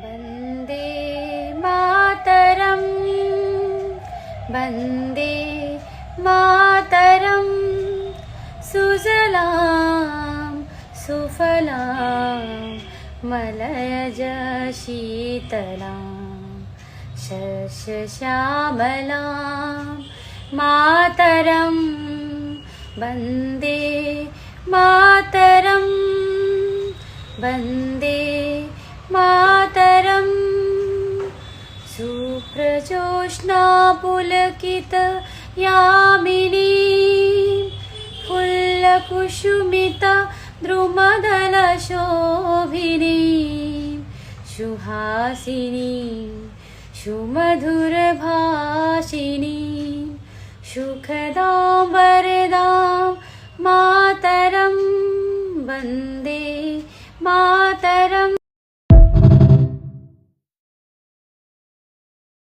वन्दे मातरम् वन्दे मातरम् सुजलां सुफलां मलयज शीतलां शस्यश्यामलां मातरं वन्दे मातरम् वन्दे मातरम् सुप्रजोत्स्ना पुलकितयामिनी फुल्लकुसुमिता द्रुमदलशोभिनी सुहासिनी सुमधुरभाषिणी सुखदां वरदां मातरं वन्दे मातरम्।